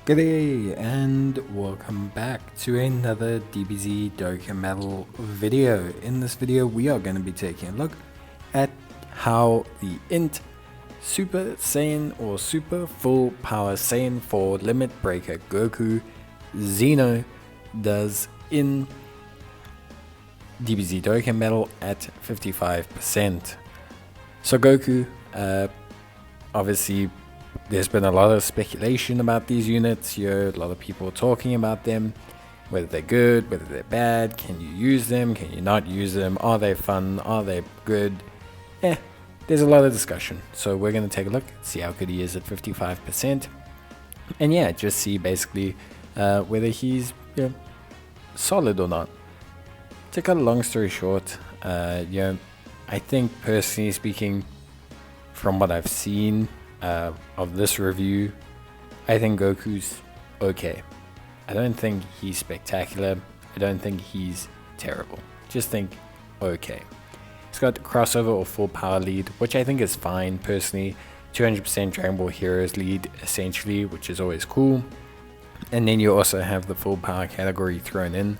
Good day and welcome back to another DBZ Dokkan Battle video. In this video we are going to be taking a look at how the Int Super Saiyan or Super Full Power Saiyan 4 Limit Breaker Goku Xeno does in DBZ Dokkan Battle at 55%. So Goku, obviously there's been a lot of speculation about these units here, a lot of people talking about them, whether they're good, whether they're bad, can you use them, can you not use them, are they fun, are they good, there's a lot of discussion. So we're going to take a look, see how good he is at 55%, and yeah, just see basically whether he's solid or not. To cut a long story short, I think personally speaking, from what I've seen of this review, I think Goku's okay. I don't think he's spectacular. I don't think he's terrible. Just think okay. He's got the crossover or full power lead, which I think is fine personally. 200% Dragon Ball Heroes lead essentially, which is always cool. And then you also have the full power category thrown in.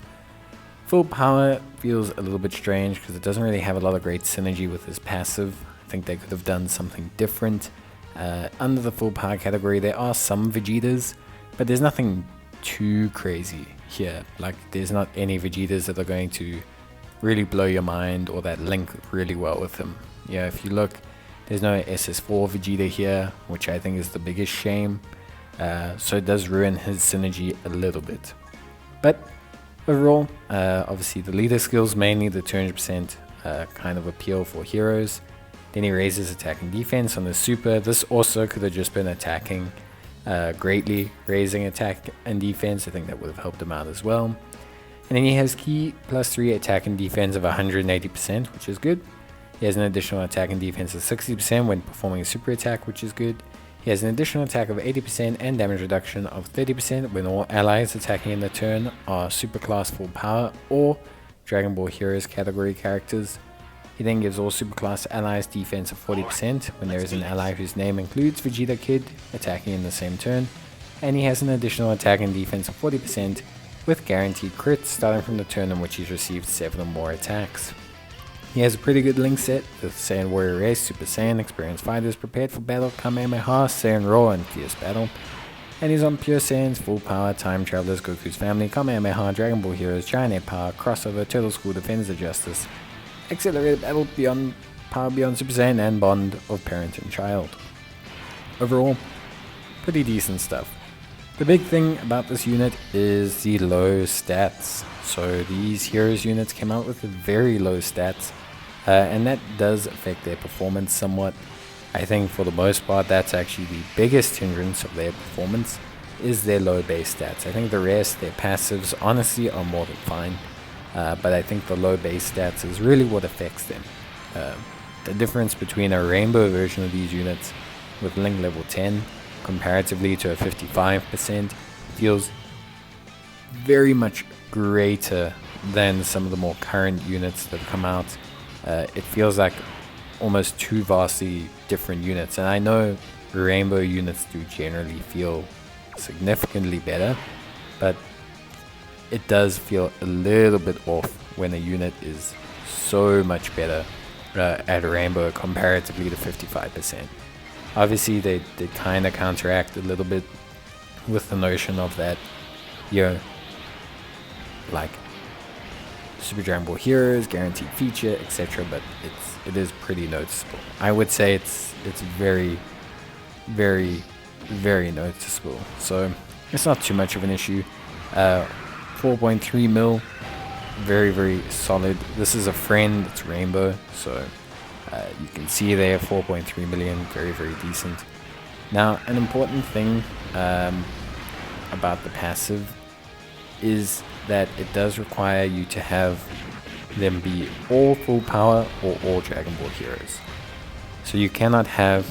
Full power feels a little bit strange because it doesn't really have a lot of great synergy with his passive. I think they could have done something different. Under the full power category there are some Vegetas, but there's nothing too crazy here. Like there's not any Vegetas that are going to really blow your mind or that link really well with him. Yeah, if you look, there's no SS4 Vegeta here, which I think is the biggest shame. So it does ruin his synergy a little bit. But overall, obviously the leader skills, mainly the 200% kind of appeal for heroes. Then he raises attack and defense on the super. This also could have just been attacking greatly, raising attack and defense. I think that would have helped him out as well. And then he has key +3 attack and defense of 180%, which is good. He has an additional attack and defense of 60% when performing a super attack, which is good. He has an additional attack of 80% and damage reduction of 30% when all allies attacking in the turn are super class full power or Dragon Ball Heroes category characters. He then gives all superclass allies defense of 40% when there is an ally whose name includes Vegeta Kid attacking in the same turn, and he has an additional attack and defense of 40% with guaranteed crits starting from the turn in which he's received 7 or more attacks. He has a pretty good link set with Saiyan Warrior Race, Super Saiyan, Experienced Fighters, Prepared for Battle, Kamehameha, Saiyan Raw, and Fierce Battle. And he's on Pure Saiyans, Full Power, Time Travelers, Goku's Family, Kamehameha, Dragon Ball Heroes, Giant Ape Power, Crossover, Turtle School, Defends the Justice, Accelerated Battle, Beyond Power Beyond Super Saiyan, and Bond of Parent and Child. Overall, pretty decent stuff. The big thing about this unit is the low stats. So these heroes units came out with very low stats, and that does affect their performance somewhat. I think for the most part that's actually the biggest hindrance of their performance is their low base stats. I think the rest, their passives, honestly are more than fine. But I think the low base stats is really what affects them. The difference between a rainbow version of these units with link level 10 comparatively to a 55% feels very much greater than some of the more current units that have come out. It feels like almost two vastly different units, and I know rainbow units do generally feel significantly better, but it does feel a little bit off when a unit is so much better at rainbow comparatively to 55%. Obviously they kind of counteract a little bit with the notion of that, like Super Dragon Ball Heroes, guaranteed feature, etc. But it is pretty noticeable. I would say it's very, very, very noticeable. So it's not too much of an issue. 4.3 mil, very, very solid. This is a friend, it's rainbow, so you can see there 4.3 million, very, very decent. Now, an important thing about the passive is that it does require you to have them be all full power or all Dragon Ball Heroes. So you cannot have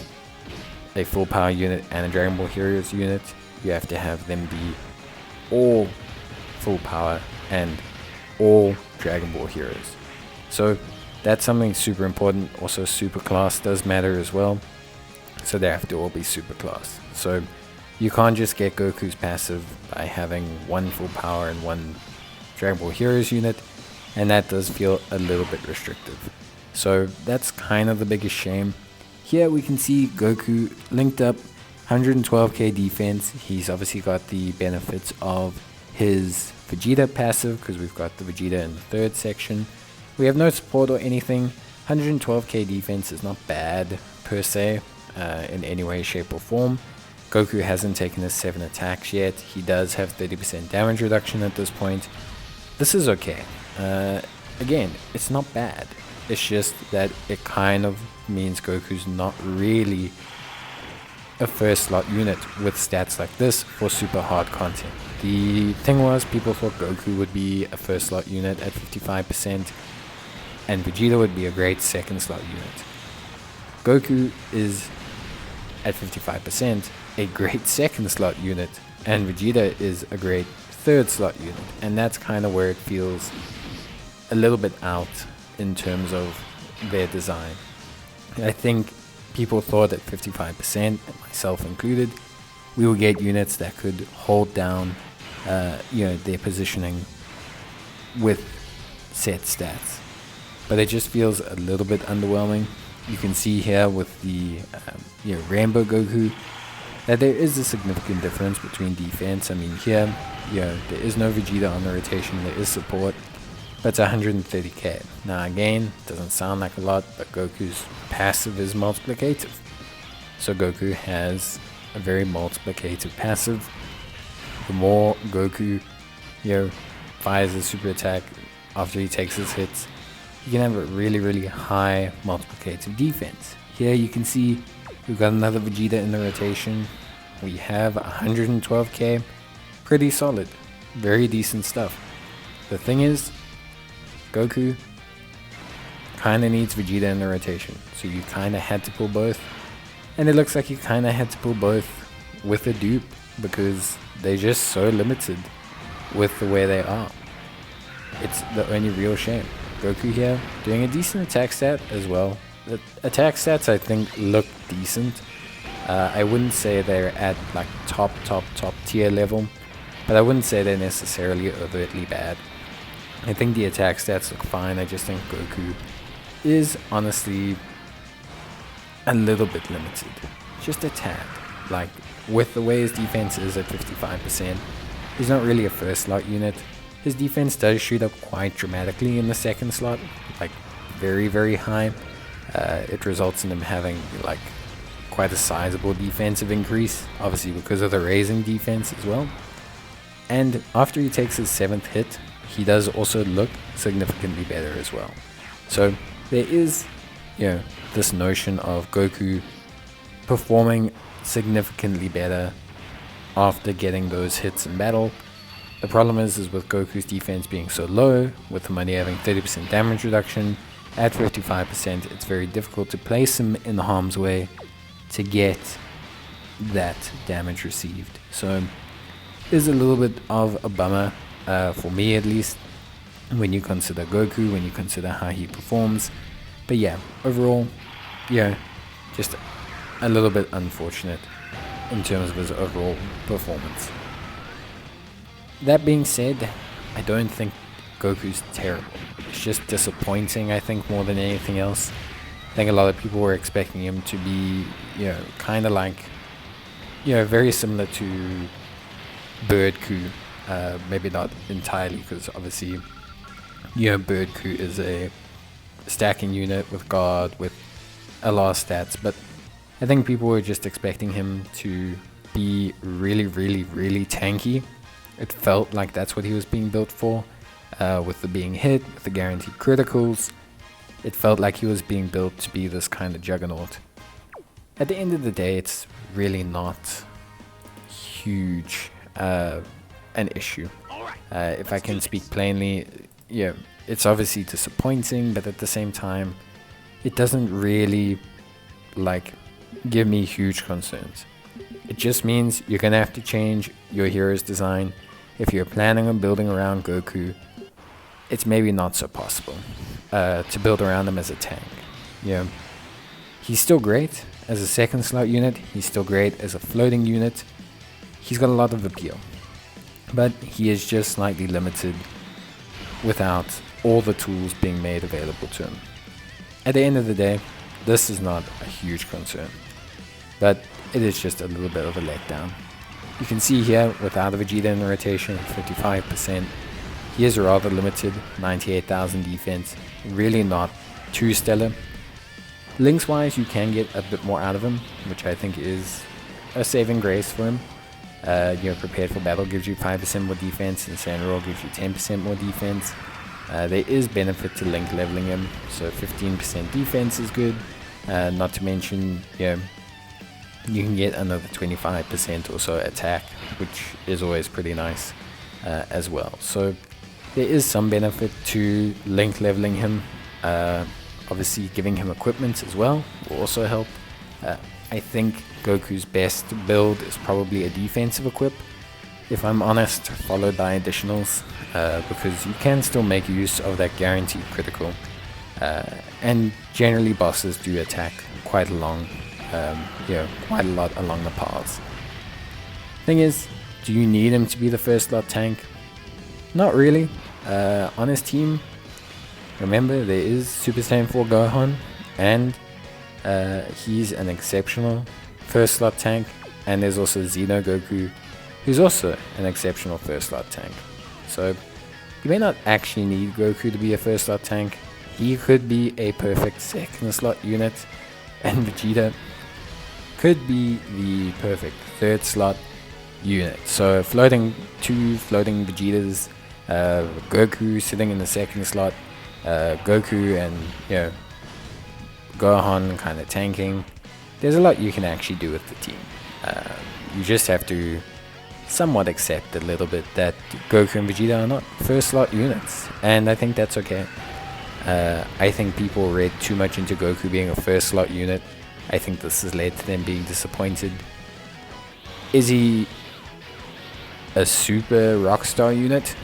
a full power unit and a Dragon Ball Heroes unit. You have to have them be all full power and all Dragon Ball Heroes. So that's something super important. Also super class does matter as well. So they have to all be super class. So You can't just get Goku's passive by having one full power and one Dragon Ball Heroes unit, and that does feel a little bit restrictive. So that's kind of the biggest shame. Here we can see Goku linked up 112k defense. He's obviously got the benefits of his Vegeta passive because we've got the Vegeta in the third section. We have no support or anything. 112k defense is not bad per se in any way, shape or form. Goku hasn't taken his 7 attacks yet. He does have 30% damage reduction at this point. This is okay. Again, it's not bad. It's just that it kind of means Goku's not really a first slot unit with stats like this for super hard content. The thing was, people thought Goku would be a first slot unit at 55% and Vegeta would be a great second slot unit. Goku is at 55% a great second slot unit, and Vegeta is a great third slot unit, and that's kind of where it feels a little bit out in terms of their design. I think people thought at 55%, myself included, we would get units that could hold down their positioning with set stats, but it just feels a little bit underwhelming. You can see here with the Rainbow Goku that there is a significant difference between defense. I mean, here, there is no Vegeta on the rotation, there is support, but it's 130k. Now again, doesn't sound like a lot, but Goku's passive is multiplicative. So Goku has a very multiplicative passive. The more Goku, fires a super attack after he takes his hits, you can have a really, really high multiplicative defense. Here you can see we've got another Vegeta in the rotation. We have 112k, pretty solid, very decent stuff. The thing is, Goku kind of needs Vegeta in the rotation, so you kind of had to pull both, and it looks like you kind of had to pull both with a dupe because they're just so limited with the way they are. It's the only real shame. Goku here doing a decent attack stat as well. The attack stats I think look decent. I wouldn't say they're at like top tier level, but I wouldn't say they're necessarily overtly bad. I think the attack stats look fine. I just think Goku is honestly a little bit limited, just a tad. Like with the way his defense is at 55%, he's not really a first slot unit. His defense does shoot up quite dramatically in the second slot, like very, very high. It results in him having like quite a sizable defensive increase, obviously because of the raising defense as well. And after he takes his 7th hit, he does also look significantly better as well. So there is, this notion of Goku performing significantly better after getting those hits in battle. The problem is with Goku's defense being so low, with him only having 30% damage reduction, at 55%, it's very difficult to place him in harm's way to get that damage received. So is a little bit of a bummer, for me at least, when you consider Goku, when you consider how he performs. But yeah, overall, just a little bit unfortunate in terms of his overall performance. That being said, I don't think Goku's terrible. It's just disappointing, I think, more than anything else. I think a lot of people were expecting him to be, kind of like, very similar to Birdku. Maybe not entirely, because obviously, Birdku is a stacking unit with guard, with a lot of stats. But I think people were just expecting him to be really, really, really tanky. It felt like that's what he was being built for, with the being hit, with the guaranteed criticals. It felt like he was being built to be this kind of juggernaut. At the end of the day, it's really not huge an issue. If I can speak plainly, it's obviously disappointing, but at the same time, it doesn't really give me huge concerns. It just means you're gonna have to change your hero's design. If you're planning on building around Goku, it's maybe not so possible to build around him as a tank. He's still great as a second slot unit. He's still great as a floating unit. he's got a lot of appeal, but he is just slightly limited without all the tools being made available to him. At the end of the day, this is not a huge concern, but it is just a little bit of a letdown. You can see here, without a Vegeta in the rotation, 55%, he is rather limited, 98,000 defense, really not too stellar. Links wise, you can get a bit more out of him, which I think is a saving grace for him. Prepared for Battle gives you 5% more defense, and Saiyan Roar gives you 10% more defense. There is benefit to link leveling him, so 15% defense is good. Not to mention, you can get another 25% or so attack, which is always pretty nice as well. So there is some benefit to link leveling him. Obviously giving him equipment as well will also help. I think Goku's best build is probably a defensive equip, if I'm honest, followed by additionals, because you can still make use of that guaranteed critical, and generally bosses do attack quite quite a lot along the paths. Thing is, do you need him to be the first slot tank? Not really. On his team, remember, there is Super Saiyan 4 Gohan, and he's an exceptional first slot tank, and there's also Xeno Goku, who's also an exceptional first slot tank. So you may not actually need Goku to be a first slot tank. He could be a perfect second slot unit, and Vegeta could be the perfect third slot unit. So two floating Vegetas, Goku sitting in the second slot, Goku and Gohan kind of tanking. There's a lot you can actually do with the team. You just have to somewhat accept a little bit that Goku and Vegeta are not first slot units, and I think that's okay. I think people read too much into Goku being a first slot unit. I think this has led to them being disappointed. Is he a super rockstar unit?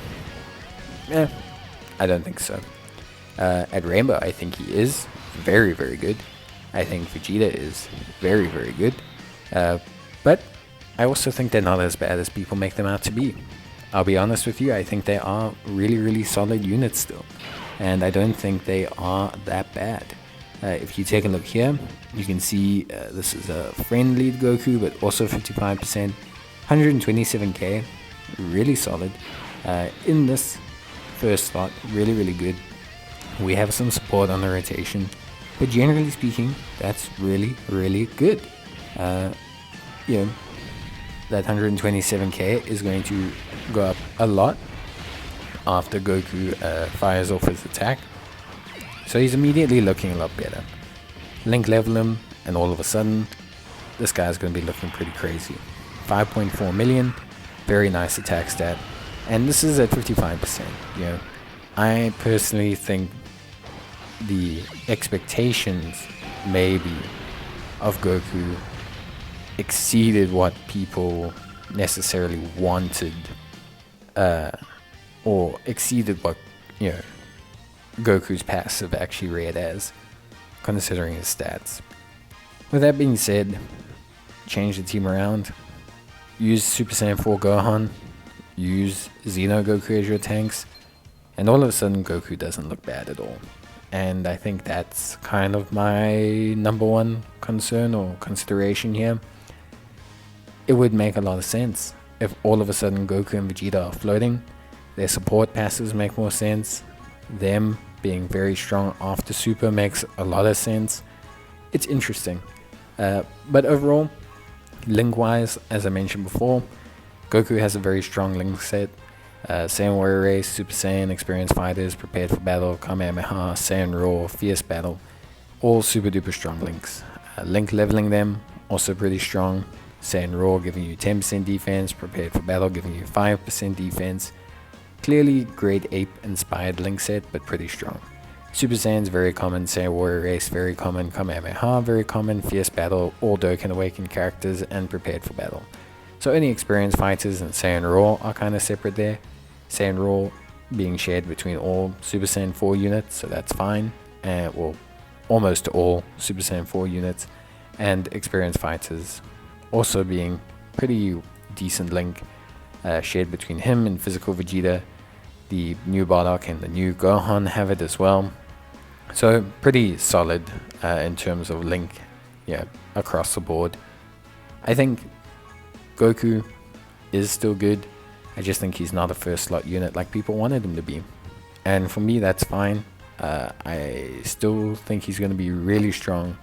I don't think so. At Rainbow, I think he is very, very good. I think Vegeta is very, very good. But I also think they're not as bad as people make them out to be. I'll be honest with you, I think they are really, really solid units still. And I don't think they are that bad. If you take a look here, you can see this is a friend lead Goku, but also 55%, 127k, really solid. In this first slot, really, really good. We have some support on the rotation, but generally speaking, that's really, really good. That 127k is going to go up a lot after Goku fires off his attack. So he's immediately looking a lot better. Link level him, and all of a sudden, this guy's going to be looking pretty crazy. 5.4 million, very nice attack stat. And this is at 55%. I personally think the expectations, maybe, of Goku exceeded what people necessarily wanted, or exceeded what Goku's passive actually read as, considering his stats. With that being said, change the team around, use Super Saiyan 4 Gohan, use Xeno Goku as your tanks, and all of a sudden Goku doesn't look bad at all. And I think that's kind of my number one concern or consideration here. It would make a lot of sense if all of a sudden Goku and Vegeta are floating. Their support passes make more sense. Them being very strong after Super makes a lot of sense. It's interesting. But overall, link-wise, as I mentioned before, Goku has a very strong link set. Saiyan Warrior Race, Super Saiyan, Experienced Fighters, Prepared for Battle, Kamehameha, Saiyan Roar, Fierce Battle, all super duper strong links. Link leveling them, also pretty strong. Saiyan Roar giving you 10% defense, Prepared for Battle giving you 5% defense. Clearly great ape inspired link set, but pretty strong. Super Saiyan's very common, Saiyan Warrior Race very common, Kamehameha very common, Fierce Battle, all Dokkan Awakened characters, and Prepared for Battle. So any Experienced Fighters and Saiyan Roar are kind of separate there. Saiyan Roar being shared between all Super Saiyan 4 units, so that's fine. Well, almost all Super Saiyan 4 units. And Experienced Fighters also being pretty decent link shared between him and physical Vegeta. The new Bardock and the new Gohan have it as well. So pretty solid in terms of link, yeah, across the board. I think Goku is still good. I just think he's not a first slot unit like people wanted him to be. And for me, that's fine. I still think he's going to be really strong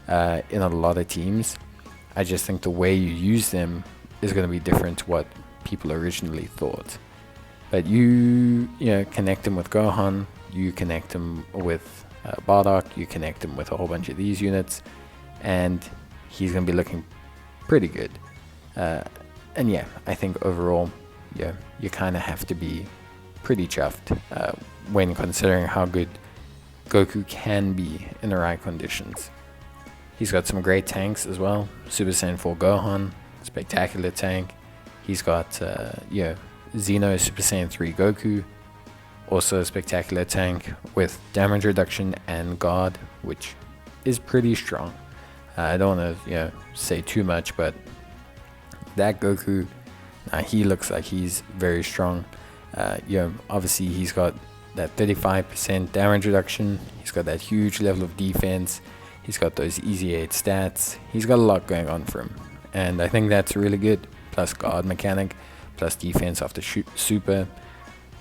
in a lot of teams. I just think the way you use them is going to be different to what people originally thought. But you connect him with Gohan, you connect him with Bardock, you connect him with a whole bunch of these units, and he's going to be looking pretty good. And yeah, I think overall, yeah, you kind of have to be pretty chuffed when considering how good Goku can be in the right conditions. He's got some great tanks as well. Super Saiyan 4 Gohan, spectacular tank. He's got Xeno Super Saiyan 3 Goku, also a spectacular tank with damage reduction and guard, which is pretty strong. I don't want to say too much, but that Goku, he looks like he's very strong. Obviously he's got that 35% damage reduction. He's got that huge level of defense. He's got those easy 8 stats. He's got a lot going on for him, and I think that's really good. Plus guard mechanic, plus defense after super.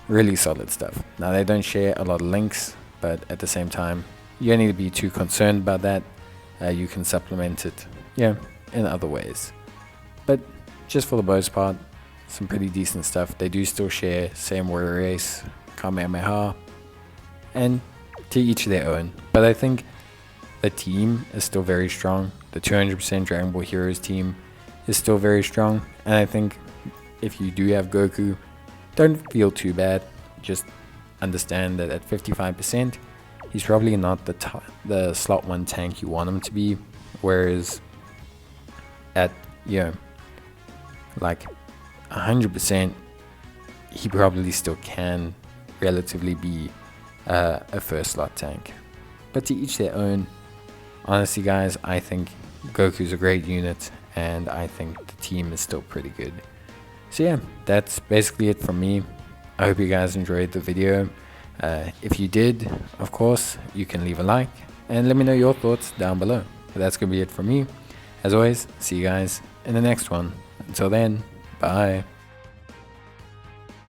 Really solid stuff. Now they don't share a lot of links, but at the same time, you don't need to be too concerned about that. You can supplement it, in other ways. But just for the most part, some pretty decent stuff. They do still share same warrior race, Kamehameha, and to each their own. But I think the team is still very strong. The 200% Dragon Ball Heroes team is still very strong. And I think if you do have Goku, don't feel too bad. Just understand that at 55%, he's probably not the slot 1 tank you want him to be. Whereas at, like 100%, he probably still can relatively be a first slot tank. But to each their own. Honestly, guys, I think Goku's a great unit, and I think the team is still pretty good. So yeah, that's basically it from me. I hope you guys enjoyed the video. If you did, of course, you can leave a like and let me know your thoughts down below. But that's gonna be it from me. As always, see you guys in the next one. Until then, bye.